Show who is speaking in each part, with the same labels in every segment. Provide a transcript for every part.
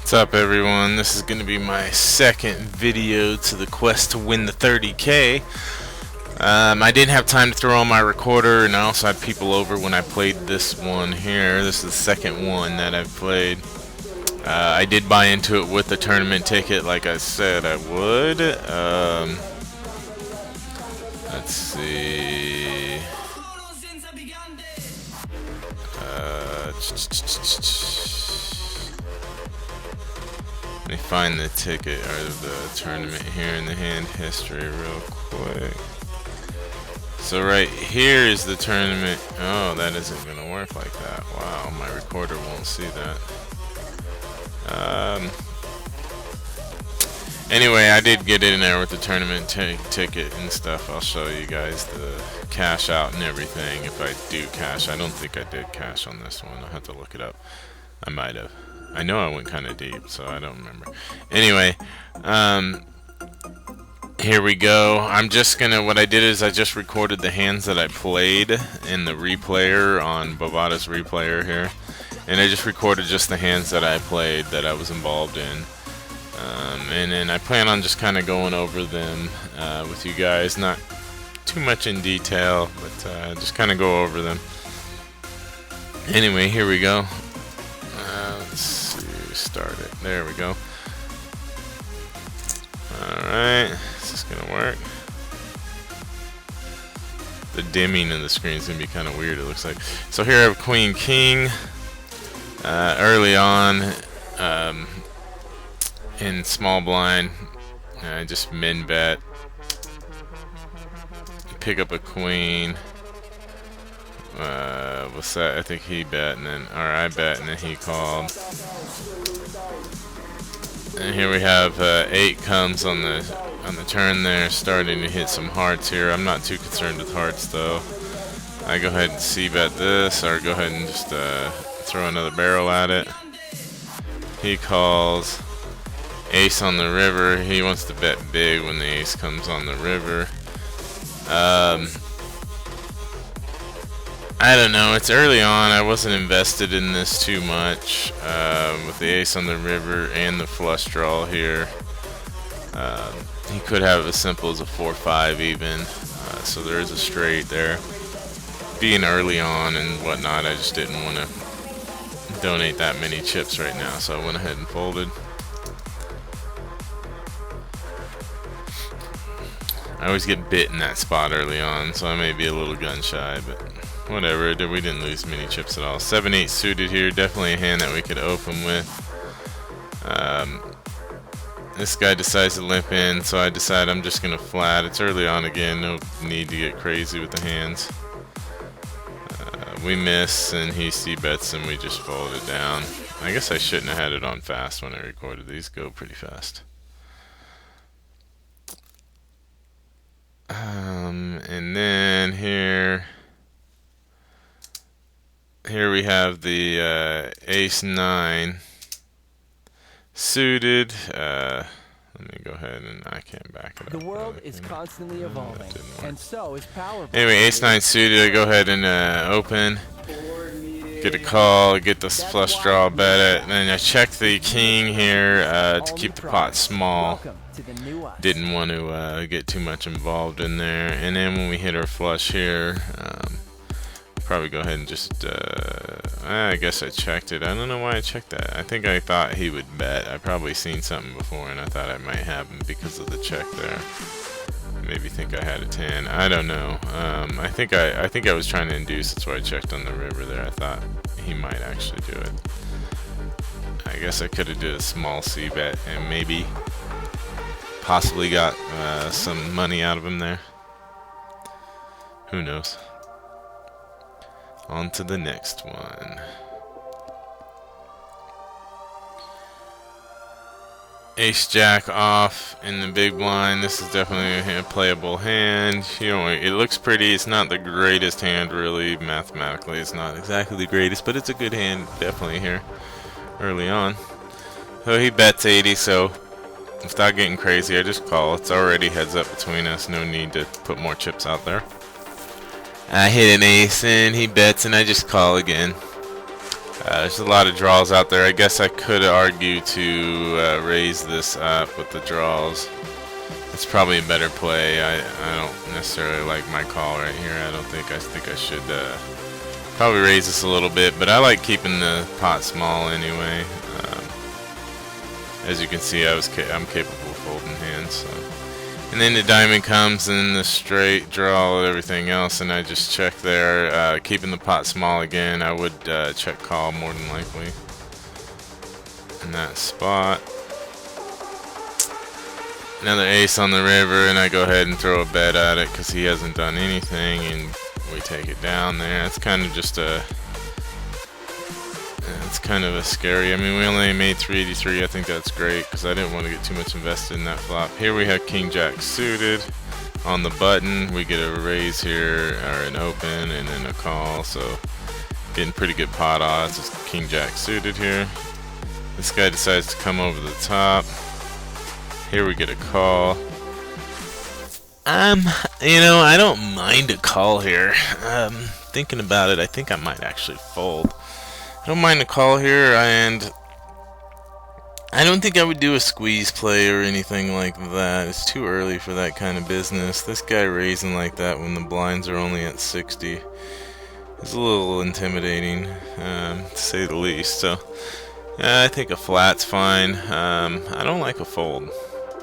Speaker 1: What's up, everyone? This is going to be my second video to the quest to win the 30K. I didn't have time to throw on my recorder, and I also had people over when I played this one here. This is the second one that I've played. I did buy into it with the tournament ticket like I said I would. Let's see. Let me find the ticket or the tournament here in the hand history real quick. So right here is the tournament. Oh, that isn't gonna work like that. Wow, my recorder won't see that. Anyway, I did get in there with the tournament ticket and stuff. I'll show you guys the cash out and everything if I do cash. I don't think I did cash on this one. I'll have to look it up. I might have. I know I went kind of deep, so I don't remember. Anyway, here we go. I'm just gonna, what I did is I just recorded the hands that I played in the replayer on Bovada's replayer here. And I just recorded just the hands that I played that I was involved in. And then I plan on just kind of going over them with you guys. Not too much in detail, but just kind of go over them. Anyway, here we go. Let's see, start it. There we go. Alright, is this gonna work? The dimming of the screen is gonna be kind of weird, it looks like. So here I have Queen King. Early on, in small blind, I just min bet. Pick up a queen. What's that? I think he bet, and then, or I bet, and then he called. And here we have 8 comes on the turn there, starting to hit some hearts here. I'm not too concerned with hearts though. I go ahead and c-bet this, or go ahead and just throw another barrel at it. He calls. Ace on the river. He wants to bet big when the ace comes on the river. I don't know, it's early on. I wasn't invested in this too much with the ace on the river and the flush draw here. He could have it as simple as a 4-5 even, so there is a straight there. Being early on and whatnot, I just didn't want to donate that many chips right now, so I went ahead and folded. I always get bit in that spot early on, so I may be a little gun shy, but whatever. We didn't lose many chips at all. 7-8 suited here, definitely a hand that we could open with. This guy decides to limp in, so I decide I'm just gonna flat. It's early on again, no need to get crazy with the hands. We miss, and he c-bets, and we just fold it down. I guess I shouldn't have had it on fast when I recorded. These go pretty fast. And then here we have the ace-9 suited. Let me go ahead and I can't back it up.
Speaker 2: The world is constantly evolving, and so is power.
Speaker 1: Anyway, ace-9 suited. I go ahead and open, get a call, get the flush draw, bet it, and then I check the king here to keep the pot small. Didn't want to get too much involved in there. And then when we hit our flush here, probably go ahead and just I guess I checked it. I don't know why I checked that. I think I thought he would bet. I probably seen something before, and I thought I might have him because of the check there. Maybe think I had a 10. I don't know. I think I was trying to induce. That's why I checked on the river there. I thought he might actually do it. I guess I could have did a small c bet and maybe possibly got some money out of him there. Who knows? On to the next one. Ace Jack off in the big blind. This is definitely a playable hand. You know, it looks pretty. It's not the greatest hand, really. Mathematically, it's not exactly the greatest, but it's a good hand, definitely here early on. So he bets 80. So without getting crazy, I just call. It's already heads up between us. No need to put more chips out there. I hit an ace and he bets, and I just call again. There's a lot of draws out there. I guess I could argue to raise this up with the draws. It's probably a better play. I don't necessarily like my call right here. I think I should probably raise this a little bit, but I like keeping the pot small anyway. As you can see, I'm capable of folding hands. So. And then the diamond comes and the straight draw and everything else, and I just check there, keeping the pot small again. I would check call more than likely in that spot. Another ace on the river, and I go ahead and throw a bet at it because he hasn't done anything, and we take it down there. It's kind of just it's kind of a scary. I mean, we only made 383. I think that's great because I didn't want to get too much invested in that flop. Here we have King Jack suited on the button. We get a raise here, or an open, and then a call. So getting pretty good pot odds. It's King Jack suited here. This guy decides to come over the top. Here we get a call. You know, I don't mind a call here. Thinking about it, I think I might actually fold. I don't mind a call here, and I don't think I would do a squeeze play or anything like that. It's too early for that kind of business. This guy raising like that when the blinds are only at 60 is a little intimidating, to say the least. So, I think a flat's fine. I don't like a fold.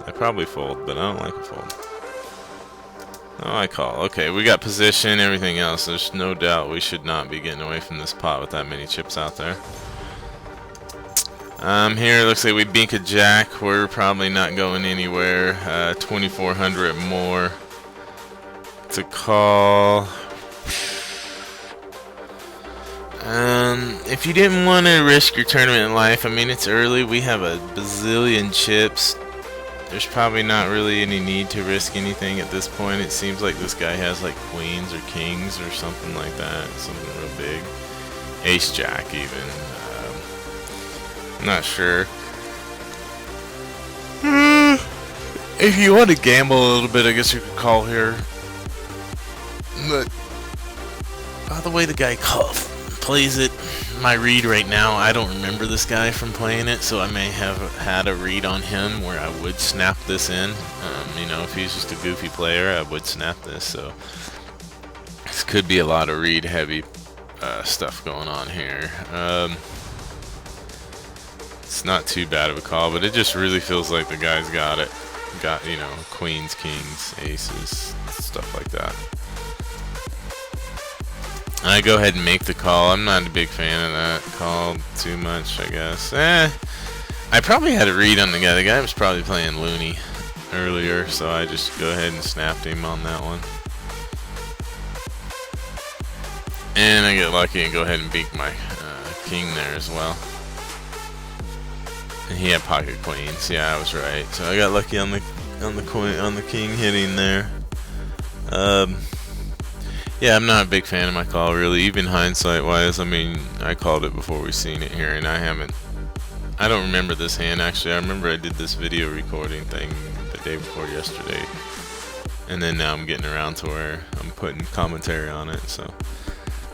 Speaker 1: I probably fold, but I don't like a fold. Oh, I call. Okay, we got position, everything else. There's no doubt we should not be getting away from this pot with that many chips out there. Here it looks like we bink a jack. We're probably not going anywhere. 2,400 more. It's a call. If you didn't want to risk your tournament in life, I mean, it's early. We have a bazillion chips. There's probably not really any need to risk anything at this point. It seems like this guy has like queens or kings or something like that. Something real big. Ace jack even. I'm not sure. If you want to gamble a little bit, I guess you could call here. But by the way the guy plays it, my read right now, I don't remember this guy from playing it, so I may have had a read on him where I would snap this in. You know, if he's just a goofy player, I would snap this. So this could be a lot of read heavy stuff going on here. It's not too bad of a call, but it just really feels like the guy's got it. Got, you know, queens, kings, aces, stuff like that. I go ahead and make the call. I'm not a big fan of that call too much, I guess. I probably had a read on the guy. The guy was probably playing loony earlier, so I just go ahead and snapped him on that one. And I get lucky and go ahead and beat my king there as well. And he had pocket queens. Yeah, I was right. So I got lucky on the king hitting there. Yeah, I'm not a big fan of my call, really. Even hindsight-wise, I mean, I called it before we seen it here, and I don't remember this hand, actually. I remember I did this video recording thing the day before yesterday, and then now I'm getting around to where I'm putting commentary on it, so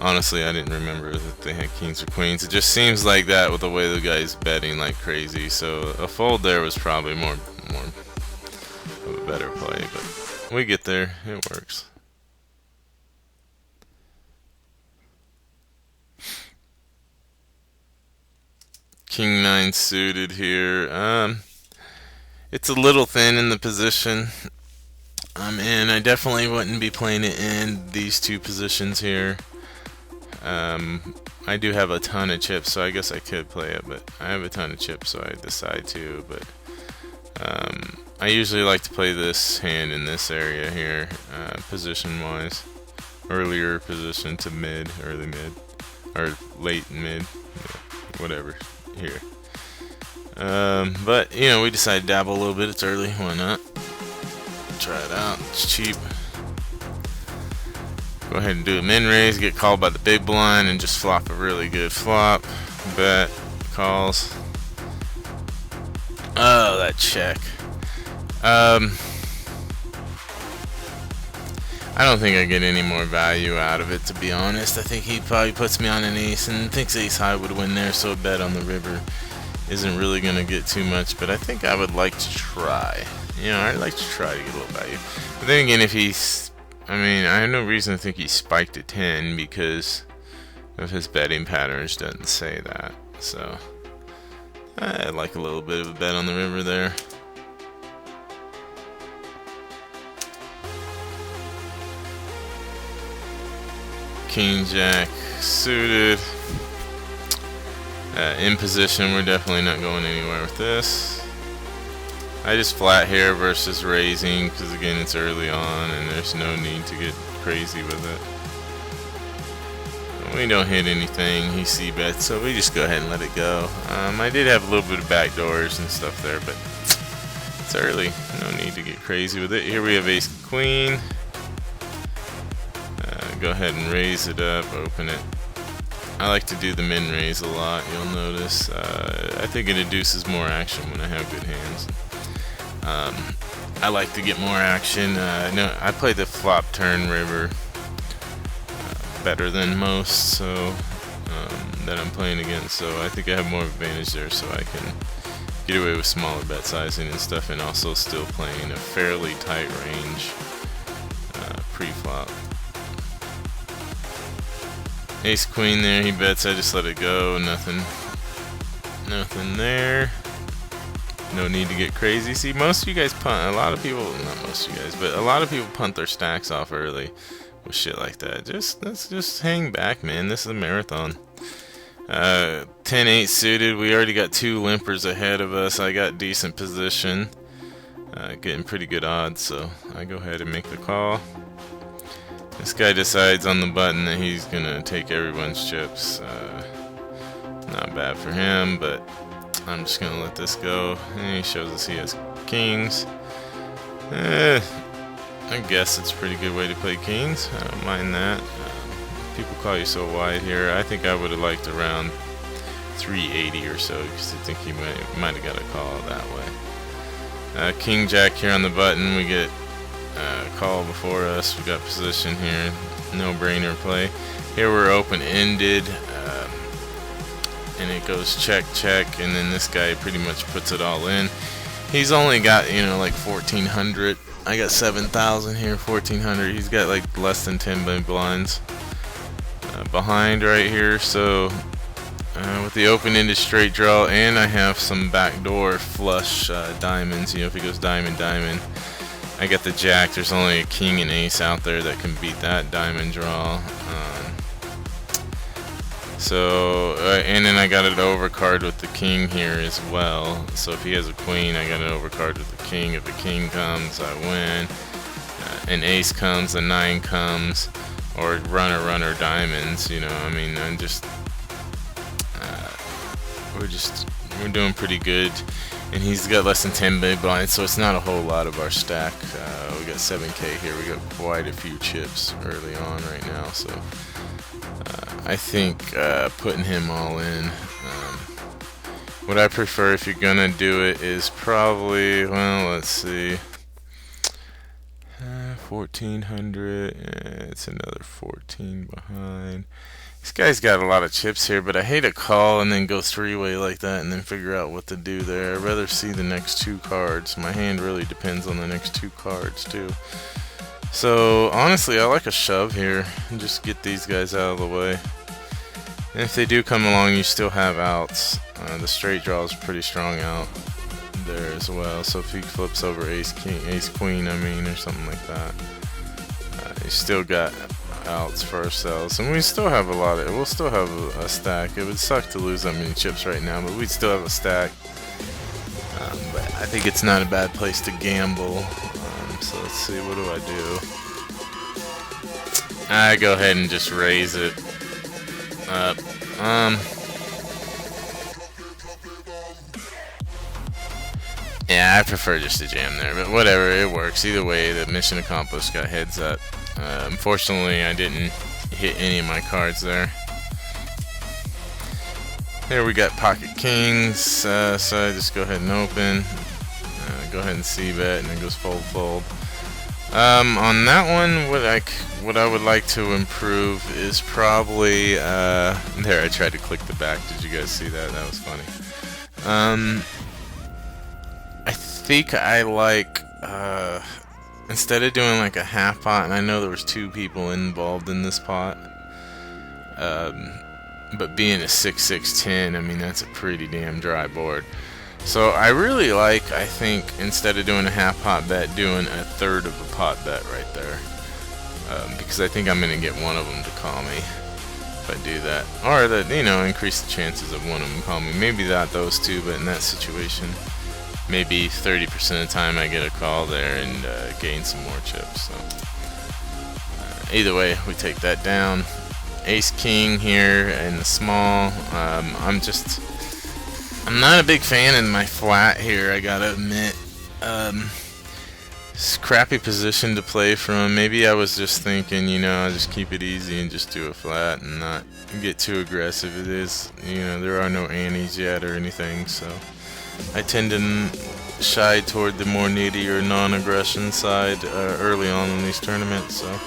Speaker 1: honestly, I didn't remember that they had kings or queens. It just seems like that with the way the guy's betting like crazy, so a fold there was probably more of a better play, but we get there. It works. King 9 suited here. It's a little thin in the position I'm in. I definitely wouldn't be playing it in these two positions here. I do have a ton of chips, so I guess I could play it, but I have a ton of chips, so I decide to. But I usually like to play this hand in this area here, position-wise. Earlier position to mid, early mid, or late mid, yeah, whatever. Here, but you know, we decided to dabble a little bit. It's early, why not? Try it out. It's cheap. Go ahead and do a min raise, get called by the big blind, and just flop a really good flop. Bet, calls. Oh, that check. I don't think I get any more value out of it, to be honest. I think he probably puts me on an ace and thinks ace high would win there, so a bet on the river isn't really going to get too much, but I think I would like to try. You know, I'd like to try to get a little value. But then again, if he's, I mean, I have no reason to think he spiked a 10 because of his betting patterns doesn't say that. So I'd like a little bit of a bet on the river there. King Jack suited. In position, we're definitely not going anywhere with this. I just flat here versus raising because again it's early on and there's no need to get crazy with it. We don't hit anything, he c-bets, so we just go ahead and let it go. I did have a little bit of backdoors and stuff there, but it's early. No need to get crazy with it. Here we have ace queen. Go ahead and raise it up, open it. I like to do the min raise a lot, you'll notice. I think it induces more action when I have good hands. I like to get more action. No, I play the flop turn river better than most, so that I'm playing against. So I think I have more advantage there, so I can get away with smaller bet sizing and stuff, and also still playing a fairly tight range pre-flop. Ace queen there, he bets, I just let it go, nothing there. No need to get crazy. See, most of you guys punt, a lot of people, not most of you guys, but a lot of people punt their stacks off early with shit like that. Let's just hang back, man, this is a marathon. 10-8 suited, we already got 2 limpers ahead of us. I got decent position, getting pretty good odds, so I go ahead and make the call. This guy decides on the button that he's gonna take everyone's chips. Not bad for him, but I'm just gonna let this go. And he shows us he has kings. I guess it's a pretty good way to play kings. I don't mind that. People call you so wide here. I think I would have liked around 380 or so because I think he might have got a call that way. King Jack here on the button. We get call before us. We got position here, no brainer play. Here we're open-ended, and it goes check check, and then this guy pretty much puts it all in. He's only got, you know, like 1400. I got 7,000 here, 1400. He's got like less than 10 big blinds behind right here. So with the open-ended straight draw, and I have some backdoor flush diamonds. You know, if he goes diamond diamond. I got the jack. There's only a king and ace out there that can beat that diamond draw. And then I got an overcard with the king here as well. So if he has a queen, I got an overcard with the king. If a king comes, I win. An ace comes, a 9 comes, or runner diamonds. You know, I mean, we're doing pretty good. And he's got less than 10 big blinds, so it's not a whole lot of our stack. We got 7k here. We got quite a few chips early on right now, so I think putting him all in. What I prefer if you're gonna do it is probably, well, let's see, 1400. It's another 14 behind. This guy's got a lot of chips here, but I hate a call and then go 3-way like that and then figure out what to do there. I'd rather see the next 2 cards. My hand really depends on the next 2 cards too. So honestly, I like a shove here and just get these guys out of the way. And if they do come along, you still have outs. The straight draw is pretty strong out there as well. So if he flips over ace queen, I mean, or something like that, you still got outs for ourselves, and we still have we'll still have a stack. It would suck to lose that many chips right now, but we'd still have a stack. But I think it's not a bad place to gamble. So let's see, what do I do? I go ahead and just raise it up. Yeah, I prefer just to jam there, but whatever, it works. Either way, the mission accomplished, got heads up. Unfortunately, I didn't hit any of my cards there. Here we got pocket kings, so I just go ahead and open. Go ahead and c-bet, and it goes fold. On that one, what I would like to improve is probably there. I tried to click the back. Did you guys see that? That was funny. I think I like instead of doing like a half pot, and I know there was 2 people involved in this pot. But being a 6-6-10, I mean that's a pretty damn dry board. So I really like, I think, instead of doing a half pot bet, doing a third of a pot bet right there. Because I think I'm going to get one of them to call me if I do that. Or that, you know, increase the chances of one of them call me. Maybe not those 2, but in that situation, maybe 30% of the time I get a call there and gain some more chips. So either way, we take that down. Ace King here in the small. I'm not a big fan of my flat here, I gotta admit. It's a crappy position to play from. Maybe I was just thinking, you know, I'll just keep it easy and just do a flat and not get too aggressive. It is, you know, there are no antes yet or anything, so I tend to shy toward the more needy or non-aggression side early on in these tournaments, so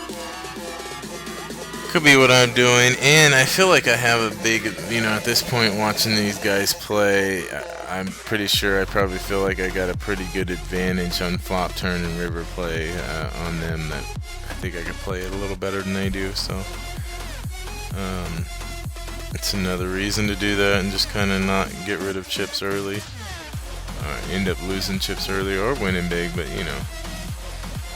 Speaker 1: could be what I'm doing. And I feel like I have a big, you know, at this point watching these guys play, I'm pretty sure I probably feel like I got a pretty good advantage on flop, turn, and river play on them, that I think I could play it a little better than they do, so it's another reason to do that and just kind of not get rid of chips early. End up losing chips early or winning big, but you know.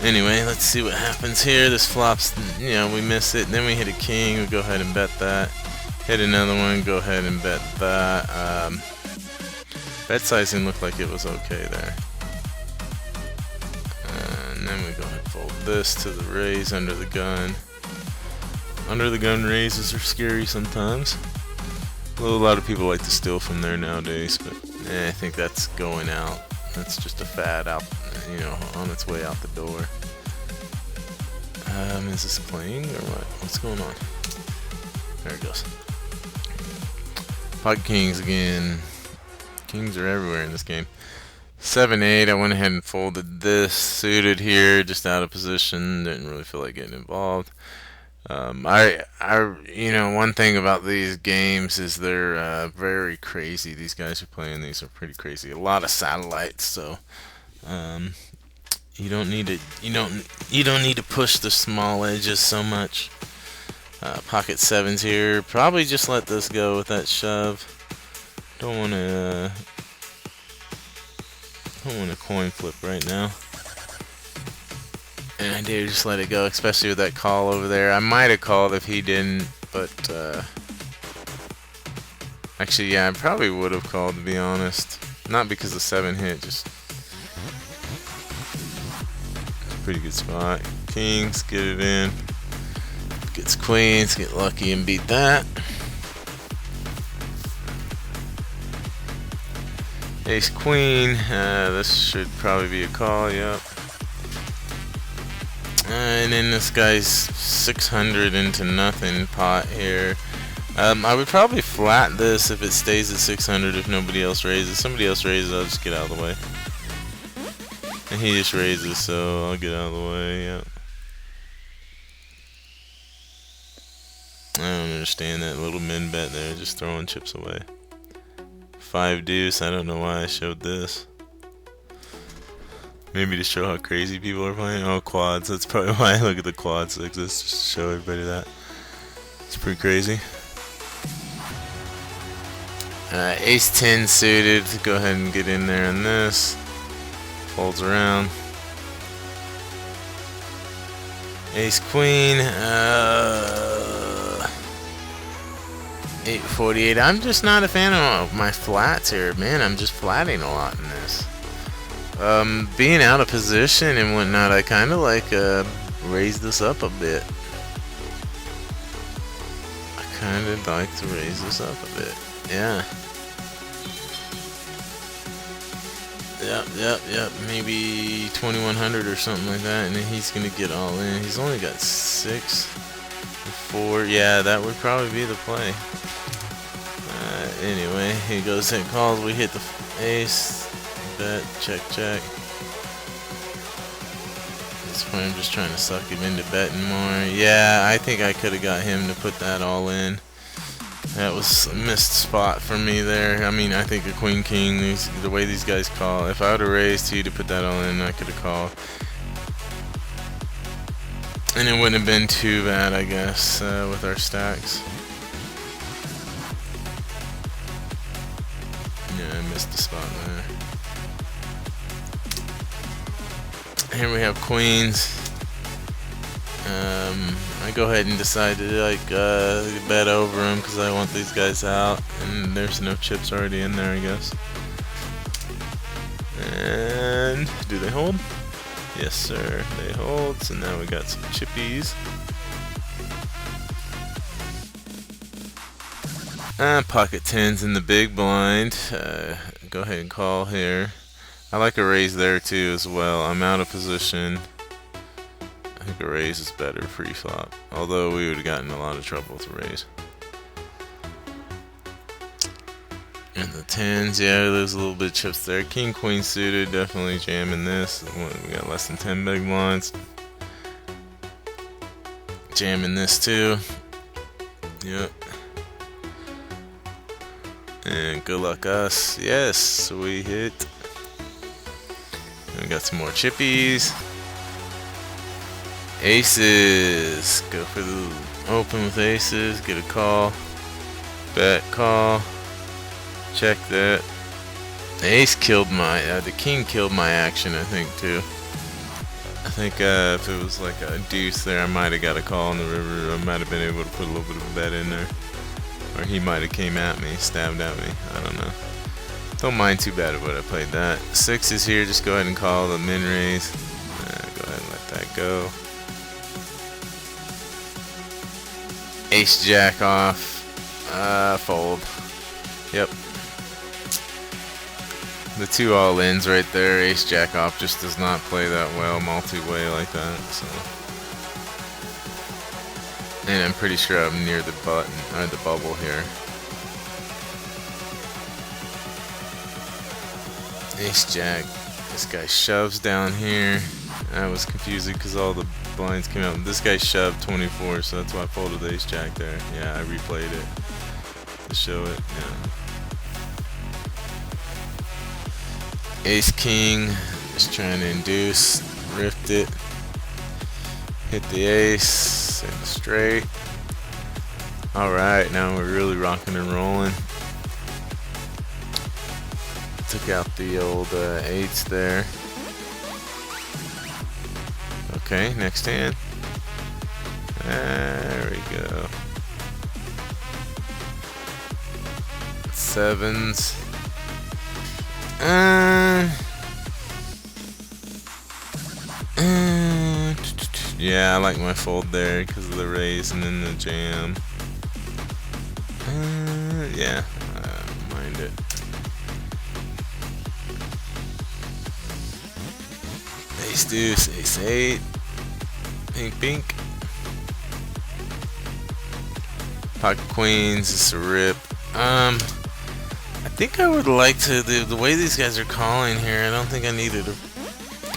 Speaker 1: Anyway, let's see what happens here. This flops, you know, we miss it. Then we hit a king. We go ahead and bet that. Hit another one. Go ahead and bet that. Bet sizing looked like it was okay there. And then we go ahead and fold this to the raise under the gun. Under the gun raises are scary sometimes. A lot of people like to steal from there nowadays, but I think that's going out. That's just a fad out, you know, on its way out the door. Is this playing or what? What's going on? There it goes. Pocket kings again. Kings are everywhere in this game. 7-8. I went ahead and folded this. Suited here, just out of position. Didn't really feel like getting involved. You know, one thing about these games is they're very crazy. These guys who are playing these are pretty crazy. A lot of satellites, so you don't need to push the small edges so much. Pocket sevens here. Probably just let this go with that shove. Don't want to coin flip right now. And I did just let it go, especially with that call over there. I might have called if he didn't, but actually, yeah, I probably would have called, to be honest. Not because the 7 hit, just pretty good spot. Kings, get it in. Gets queens, get lucky and beat that. Ace queen, this should probably be a call, yep. And then this guy's 600 into nothing pot here. I would probably flat this if it stays at 600 if nobody else raises. Somebody else raises, I'll just get out of the way. And he just raises, so I'll get out of the way, yep. I don't understand that little min bet there, just throwing chips away. 5 deuce, I don't know why I showed this. Maybe to show how crazy people are playing. Oh, quads. That's probably why I look at the quads like this, just to show everybody that. It's pretty crazy. Ace 10 suited. Go ahead and get in there on this. Folds around. Ace queen. 848. I'm just not a fan of my flats here. Man, I'm just flatting a lot in this. Being out of position and whatnot, I kind of like raise this up a bit. I kind of like to raise this up a bit. Yeah. Yep. Maybe 2100 or something like that, and then he's gonna get all in. He's only got 6, 4. Yeah, that would probably be the play. Anyway, he goes and calls. We hit the ace. Bet, check. It's point I'm just trying to suck him into betting more. Yeah, I think I could have got him to put that all in. That was a missed spot for me there. I mean, I think a queen king, the way these guys call. If I would have raised he to put that all in, I could have called. And it wouldn't have been too bad, I guess, with our stacks. Yeah, I missed the spot there. Here we have queens. I go ahead and decide to like bet over them because I want these guys out, and there's no chips already in there, I guess. And do they hold? Yes, sir. They hold. So now we got some chippies. Pocket tens in the big blind. Go ahead and call here. I like a raise there too as well. I'm out of position. I think a raise is better pre-flop, although we would have gotten in a lot of trouble with a raise. And the tens, yeah, there's a little bit of chips there. King, queen suited, definitely jamming this. We got less than 10 big blinds. Jamming this too. Yep. And good luck us. Yes, we hit. And we got some more chippies. Aces. Go for the open with aces. Get a call. Bet, call. Check that. The ace killed my, the king killed my action, I think, too. I think if it was like a deuce there, I might have got a call on the river. I might have been able to put a little bit of a bet in there. Or he might have came at me, stabbed at me. I don't know. Don't mind too bad what I played that. Six is here. Just go ahead and call the min raise. Go ahead and let that go. Ace jack off. Fold. Yep. The two all-ins right there. Ace jack off just does not play that well multi-way like that. So, and I'm pretty sure I'm near the button or the bubble here. Ace jack. This guy shoves down here. I was confusing because all the blinds came out. This guy shoved 24, so that's why I folded the ace jack there. Yeah, I replayed it to show it. Yeah. Ace king, just trying to induce, ripped it, hit the ace, and straight. Alright, now we're really rocking and rolling. Took out the old eights there. Okay, next hand. There we go. Sevens. Yeah, I like my fold there because of the raise and then the jam. Yeah, I don't mind it. Ace deuce, ace eight. Pink, pink. Pocket queens, it's a rip. I think I would like to, the way these guys are calling here, I don't think I needed a,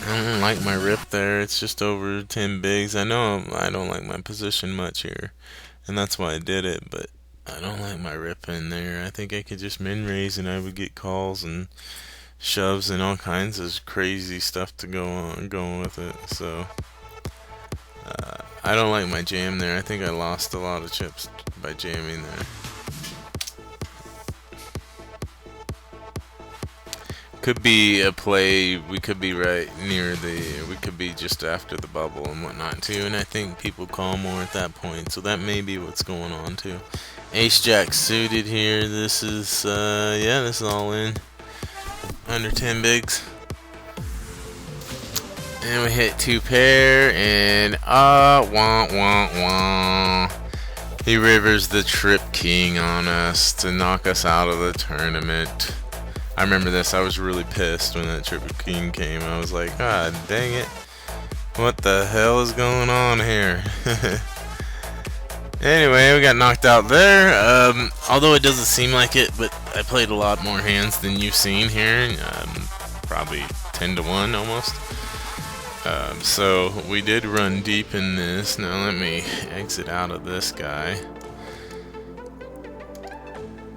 Speaker 1: I don't like my rip there. It's just over 10 bigs. I know I don't like my position much here, and that's why I did it, but I don't like my rip in there. I think I could just min raise and I would get calls and shoves and all kinds of crazy stuff to go on going with it. So I don't like my jam there. I think I lost a lot of chips by jamming there. Could be a play. We could be right near the. We could be just after the bubble and whatnot too. And I think people call more at that point. So that may be what's going on too. Ace jack suited here. This is yeah, this is all in. Under 10 bigs. And we hit two pair and wah wah wah. He rivers the trip king on us to knock us out of the tournament. I remember this. I was really pissed when that trip king came. I was like, God dang it. What the hell is going on here? Anyway, we got knocked out there. Although it doesn't seem like it, but I played a lot more hands than you've seen here. Probably 10 to 1 almost. So we did run deep in this. Now let me exit out of this guy.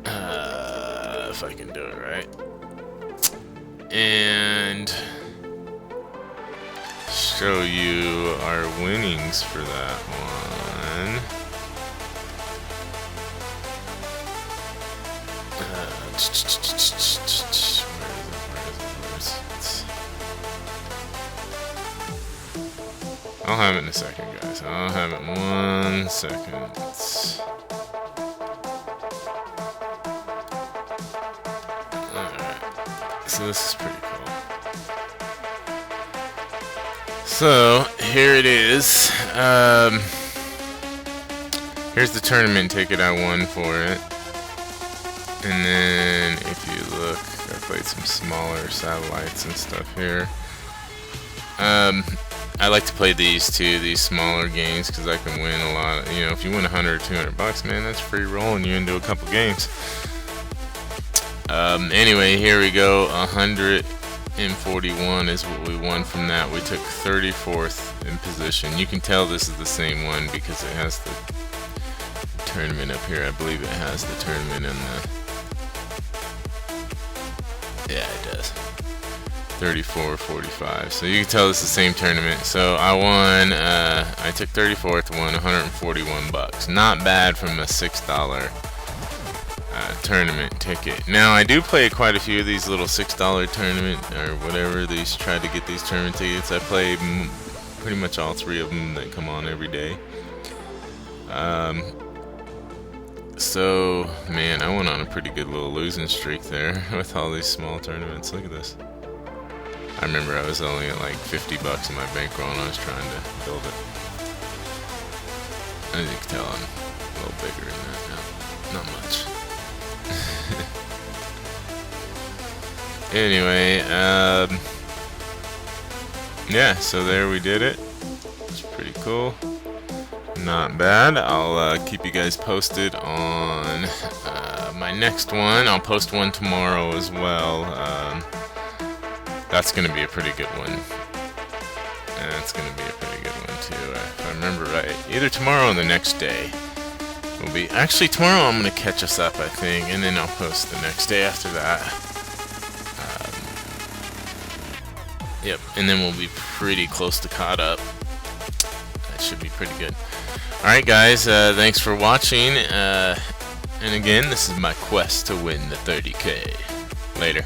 Speaker 1: If I can do it right. And show you our winnings for that one. I'll have it in a second, guys. I'll have it in 1 second. Alright. So this is pretty cool. So, here it is. Here's the tournament ticket I won for it. And then, if you look, I played some smaller satellites and stuff here. I like to play these too, these smaller games, because I can win a lot. You know, if you win 100 or 200 bucks, man, that's free rolling you into a couple games. Anyway, here we go. 141 is what we won from that. We took 34th in position. You can tell this is the same one because it has the tournament up here. I believe it has the tournament in the... Yeah, it does. 34-45. So you can tell it's the same tournament. So I won, I took 34th, won 141 bucks. Not bad from a $6 tournament ticket. Now I do play quite a few of these little $6 tournament or whatever. These try to get these tournament tickets. I play pretty much all 3 of them that come on every day. So man, I went on a pretty good little losing streak there with all these small tournaments. Look at this. I remember I was only at like 50 bucks in my bankroll and I was trying to build it. As you can tell, I'm a little bigger than that now. Not much. Anyway, yeah, so there we did it. It's pretty cool. Not bad. I'll keep you guys posted on my next one. I'll post one tomorrow as well. That's going to be a pretty good one. And it's going to be a pretty good one too, if I remember right. Either tomorrow or the next day will be... Actually, tomorrow I'm going to catch us up, I think, and then I'll post the next day after that. Yep, and then we'll be pretty close to caught up. That should be pretty good. Alright guys, thanks for watching. And again, this is my quest to win the 30K. Later.